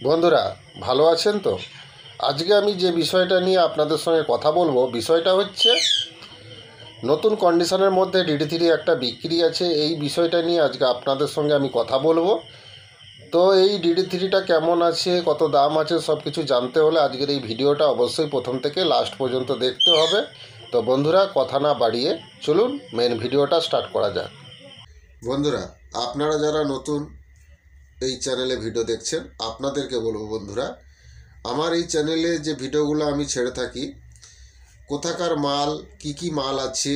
বন্ধুরা ভালো আছেন তো? আজকে আমি যে বিষয়টা নিয়ে আপনাদের সঙ্গে কথা বলবো, বিষয়টা হচ্ছে নতুন কন্ডিশনের মধ্যে DD3 একটা বিক্রি আছে। এই বিষয়টা নিয়ে আজকে আপনাদের সঙ্গে আমি কথা বলবো। তো এই DD3টা কেমন আছে, কত দাম আছে, সব কিছু জানতে হলে আজকের এই ভিডিওটা অবশ্যই প্রথম থেকে লাস্ট পর্যন্ত দেখতে হবে। তো বন্ধুরা কথা না বাড়িয়ে চলুন মেন ভিডিওটা স্টার্ট করা যাক। বন্ধুরা আপনারা যারা নতুন এই চ্যানেলে ভিডিও দেখছেন, আপনাদেরকে বলবো বন্ধুরা, আমার এই চ্যানেলে যে ভিডিওগুলো আমি ছেড়ে থাকি, কোথাকার মাল, কি মাল আছে,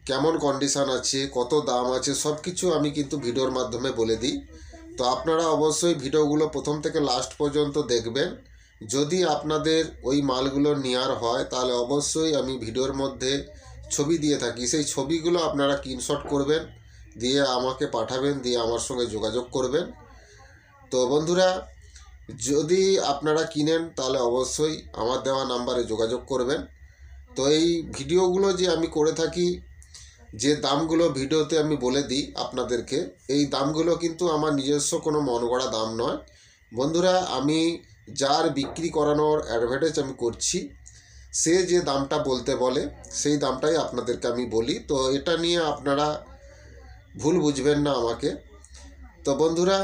কেমন কন্ডিশান আছে, কত দাম আছে, সব কিছু আমি কিন্তু ভিডিওর মাধ্যমে বলে দিই। তো আপনারা অবশ্যই ভিডিওগুলো প্রথম থেকে লাস্ট পর্যন্ত দেখবেন। যদি আপনাদের ওই মালগুলো নেওয়ার হয় তাহলে অবশ্যই আমি ভিডিওর মধ্যে ছবি দিয়ে থাকি, সেই ছবিগুলো আপনারা স্ক্রিনশট করবেন, দিয়ে আমাকে পাঠাবেন, দিয়ে আমার সঙ্গে যোগাযোগ করবেন। তো বন্ধুরা, যদি আপনারা কিনেন তাহলে অবশ্যই আমার দেওয়া নাম্বারে যোগাযোগ করবেন। তো এই ভিডিওগুলো যে আমি করে থাকি, যে দামগুলো ভিডিওতে আমি বলে দিই আপনাদেরকে, এই দামগুলো কিন্তু আমার নিজস্ব কোনো মন গড়া দাম নয় বন্ধুরা। আমি যার বিক্রি করানোর অ্যাডভার্টাইজ আমি করছি, সে যে দামটা বলতে বলে সেই দামটাই আপনাদেরকে আমি বলি। তো এটা নিয়ে আপনারা ভুল বুঝবেন না আমাকে। তো বন্ধুরা,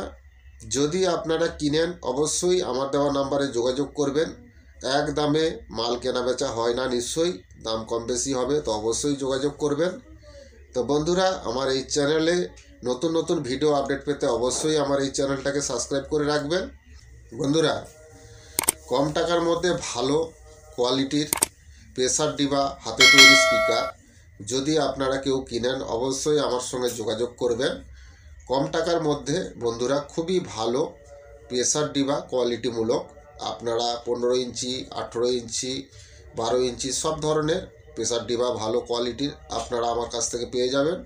যদি আপনারা কিনেন অবশ্যই আমার দেওয়া নাম্বারে যোগাযোগ করবেন। এক দামে মাল কেনা বেচা হয় না, নিশ্চয়ই দাম কম বেশি হবে, তো অবশ্যই যোগাযোগ করবেন। তো বন্ধুরা, আমার এই চ্যানেলে নতুন নতুন ভিডিও আপডেট পেতে অবশ্যই আমার এই চ্যানেলটাকে সাবস্ক্রাইব করে রাখবেন। বন্ধুরা, কম টাকার মধ্যে ভালো কোয়ালিটির প্রেসার ডিবা হাতে তৈরি স্পিকার যদি আপনারা কেউ কিনেন অবশ্যই আমার সঙ্গে যোগাযোগ করবেন। কম টাকার মধ্যে বন্ধুরা খুবই ভালো প্রেসার ডিবা কোয়ালিটিমূলক, আপনারা 15 ইঞ্চি, 18 ইঞ্চি, 12 ইঞ্চি সব ধরনের প্রেসার ডিবা ভালো কোয়ালিটির আপনারা আমার কাছ থেকে পেয়ে যাবেন।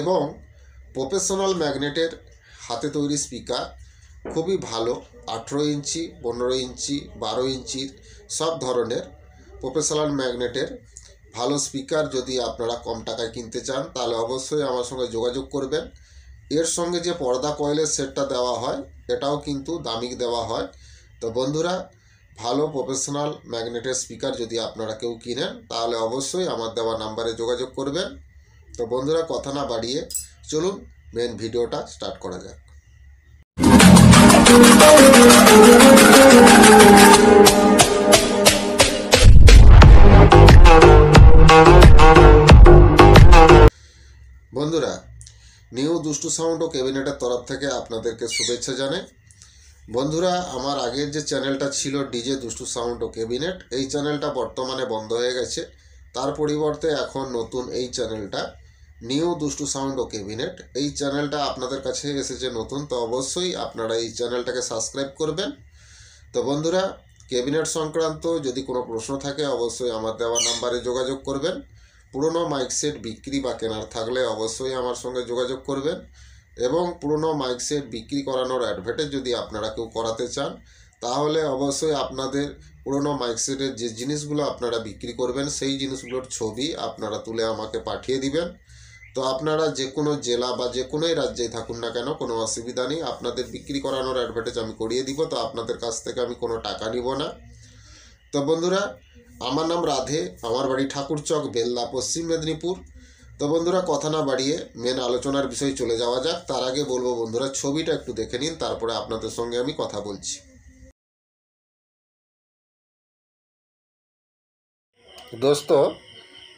এবং প্রফেশনাল ম্যাগনেটের হাতে তৈরি স্পিকার খুবই ভালো, 18 ইঞ্চি, 15 ইঞ্চি, 12 ইঞ্চির সব ধরনের প্রফেশনাল ম্যাগনেটের ভালো স্পিকার যদি আপনারা কম টাকায় কিনতে চান তাহলে অবশ্যই আমার সঙ্গে যোগাযোগ করবেন। এর সঙ্গে যে পর্দা কয়েলের সেটটা দেওয়া হয় এটাও কিন্তু দামি দেওয়া হয়। তো বন্ধুরা, ভালো প্রফেশনাল ম্যাগনেটের স্পিকার যদি আপনারা কেউ কিনেন তাহলে অবশ্যই আমার দেওয়া নাম্বারে যোগাযোগ করবেন। তো বন্ধুরা, কথা না বাড়িয়ে চলুন মেন ভিডিওটা স্টার্ট করা যাক। বন্ধুরা, নিউ দুষ্টু সাউন্ড ও ক্যাবিনেটের তরফ থেকে আপনাদেরকে শুভেচ্ছা জানাই। বন্ধুরা, আমার আগের যে চ্যানেলটা ছিল ডিজে দুষ্টু সাউন্ড ও ক্যাবিনেট, এই চ্যানেলটা বর্তমানে বন্ধ হয়ে গেছে। তার পরিবর্তে এখন নতুন এই চ্যানেলটা নিউ দুষ্টু সাউন্ড ও ক্যাবিনেট, এই চ্যানেলটা আপনাদের কাছে এসেছে নতুন। তো অবশ্যই আপনারা এই চ্যানেলটাকে সাবস্ক্রাইব করবেন। তো বন্ধুরা, ক্যাবিনেট সংক্রান্ত যদি কোনো প্রশ্ন থাকে অবশ্যই আমার দেওয়া নাম্বারে যোগাযোগ করবেন। পুরনো মাইক সেট বিক্রি বা কেনার থাকলে অবশ্যই আমার সঙ্গে যোগাযোগ করবেন। এবং পুরনো মাইক সেট বিক্রি করানোর অ্যাডভার্টাইজ যদি আপনারা কেউ করাতে চান তাহলে অবশ্যই আপনাদের পুরনো মাইক সেটের যে জিনিসগুলো আপনারা বিক্রি করবেন সেই জিনিসগুলোর ছবি আপনারা তুলে আমাকে পাঠিয়ে দিবেন। তো আপনারা যে কোনো জেলা বা যে কোনোই রাজ্যেই থাকুন না কেন, কোনো অসুবিধা নেই, আপনাদের বিক্রি করানোর অ্যাডভার্টাইজ আমি করিয়ে দিব। তো আপনাদের কাছ থেকে আমি কোনো টাকা নিব না। তো বন্ধুরা, আমার নাম রাধে, আমার বাড়ি ঠাকুরচক, বেল্লা, পশ্চিম মেদিনীপুর। তো বন্ধুরা, কথা না বাড়িয়ে মেন আলোচনার বিষয়ে চলে যাওয়া যাক। তার আগে বলবো বন্ধুরা, ছবিটা একটু দেখে নিন, তারপরে আপনাদের সঙ্গে আমি কথা বলছি। दोस्तों,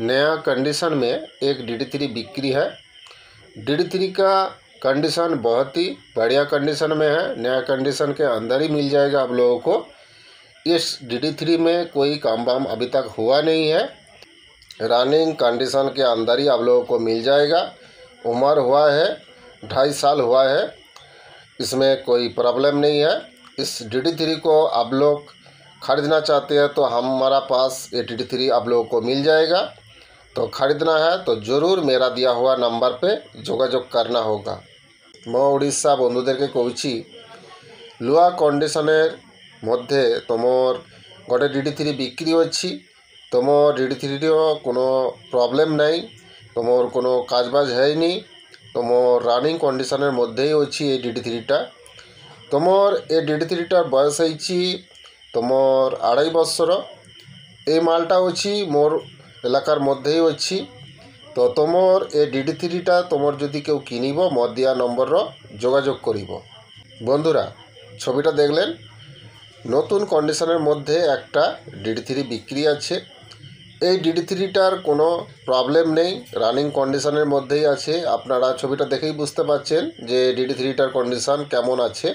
नया कंडीशन में एक DD3 बिक्री है। DD3 का कंडीशन बहुत ही बढ़िया कंडीशन में है, नया कंडीशन के अंदर ही मिल जाएगा आप लोगों को। इस DD3 में कोई काम वाम अभी तक हुआ नहीं है, रनिंग कंडीशन के अंदर ही आप लोगों को मिल जाएगा। उम्र हुआ है 2.5 साल हुआ है, इसमें कोई प्रॉब्लम नहीं है। इस DD3 को आप लोग ख़रीदना चाहते हैं तो हमारा पास ये DD3 आप लोगों को मिल जाएगा। तो ख़रीदना है तो ज़रूर मेरा दिया हुआ नंबर पे যোগাযোগ करना होगा। मैं उड़ीसा বন্ধুদেরকে কইছি, লুয়া কন্ডিশনের মধ্যে তোমার গোটে DD3 বিক্রি হচ্ছে। তোমার DD3টিও কোনো প্রবলেম নাই, তোমার কোনো কাজবাজ হয়নি, তোমার রানিং কন্ডিশনের মধ্যেই হচ্ছে এই DD3টা। তোমার ଏ DD3টাର ବୟସ ହେଇଛି তোমার 2.5 ବର୍ଷର। এই মালটা ଅଛି মোর এলাকার মধ্যেই ଅଛି। তো তোমার এ DD3টা তোমার যদি কেউ কিনিব মত দিয়া নম্বর যোগাযোগ করিব। বন্ধুরা ছবিটা দেখলেন, নতুন কন্ডিশনের মধ্যে একটা DD3 বিক্রি আছে। এই DD3টার কোনো প্রবলেম নেই, রানিং কন্ডিশনের মধ্যেই আছে। আপনারা ছবিটা দেখেই বুঝতে পারছেন যে DD3টার কন্ডিশন কেমন আছে।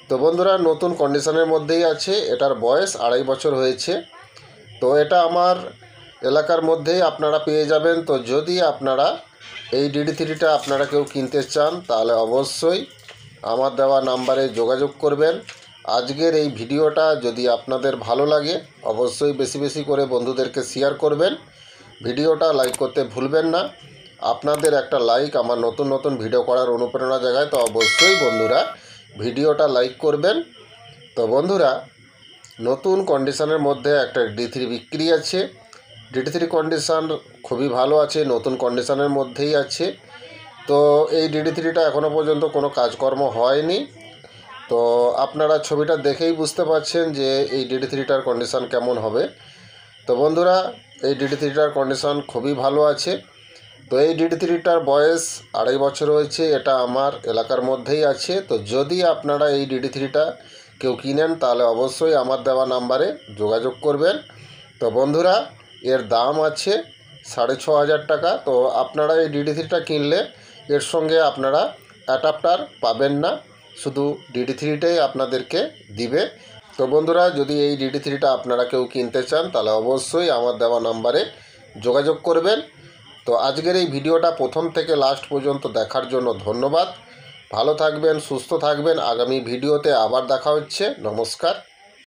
তো বন্ধুরা নতুন কন্ডিশনের মধ্যেই আছে, এটার বয়স 2.5 বছর হয়েছে। তো এটা আমার এলাকার মধ্যেই আপনারা পেয়ে যাবেন। তো যদি আপনারা এই DD3টা আপনারা কেউ কিনতে চান তাহলে অবশ্যই আমার দেওয়া নাম্বারে যোগাযোগ করবেন। আজকের এই ভিডিওটা যদি আপনাদের ভালো লাগে অবশ্যই বেশি বেশি করে বন্ধুদেরকে শেয়ার করবেন। ভিডিওটা লাইক করতে ভুলবেন না। আপনাদের একটা লাইক আমার নতুন নতুন ভিডিও করার অনুপ্রেরণা জাগায়। তো অবশ্যই বন্ধুরা ভিডিওটা লাইক করবেন। তো বন্ধুরা নতুন কন্ডিশনের মধ্যে একটা DD3 বিক্রি আছে। DD3 কন্ডিশন খুবই ভালো আছে, নতুন কন্ডিশনের মধ্যেই আছে। তো এই DD3টা এখনও পর্যন্ত কোনো কাজকর্ম হয়নি। তো আপনারা ছবিটা দেখেই বুঝতে পারছেন যে এই DD3টার কন্ডিশন কেমন হবে। তো বন্ধুরা এই DD3টার কন্ডিশন খুবই ভালো আছে। তো এই DD3টার বয়স 2.5 বছর হয়েছে, এটা আমার এলাকার মধ্যেই আছে। তো যদি আপনারা এই DD3টা কেউ কিনেন তাহলে অবশ্যই আমার দেওয়া নাম্বারে যোগাযোগ করবেন। তো বন্ধুরা এর দাম আছে 6,500 টাকা। তো আপনারা এই DD3টা কিনলে এর সঙ্গে আপনারা অ্যাডাপ্টার পাবেন না, শুধু DD3টাই আপনাদেরকে দিবে। তো বন্ধুরা যদি এই DD3টা আপনারা কেউ কিনতে চান তাহলে অবশ্যই আমার দেওয়া নাম্বারে যোগাযোগ করবেন। তো আজকের এই ভিডিওটা প্রথম থেকে লাস্ট পর্যন্ত দেখার জন্য ধন্যবাদ। ভালো থাকবেন, সুস্থ থাকবেন। আগামী ভিডিওতে আবার দেখা হচ্ছে। নমস্কার।